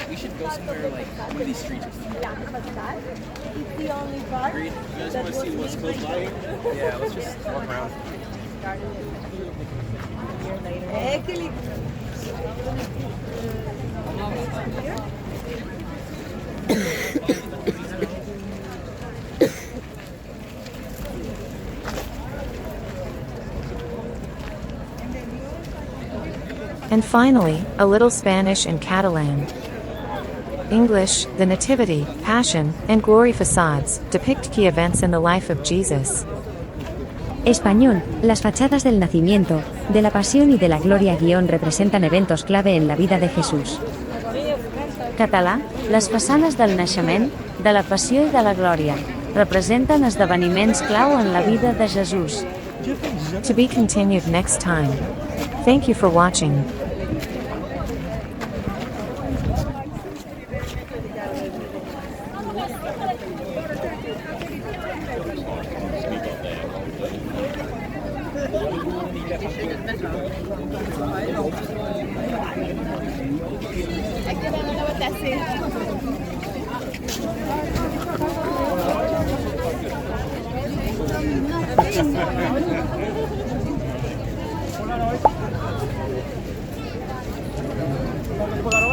We should go somewhere like one of these streets or something. It's the only part. You guys want to see what's close by? Yeah, let's just walk around. And finally, a little Spanish and Catalan. English, the Nativity, Passion, and Glory facades depict key events in the life of Jesus. Español, las fachadas del nacimiento, de la pasión y de la gloria representan eventos clave en la vida de Jesús. Català, les façanes del naixement, de la passió i de la glòria, representen esdeveniments clau en la vida de Jesús. To be continued next time. Thank you for watching. Hola,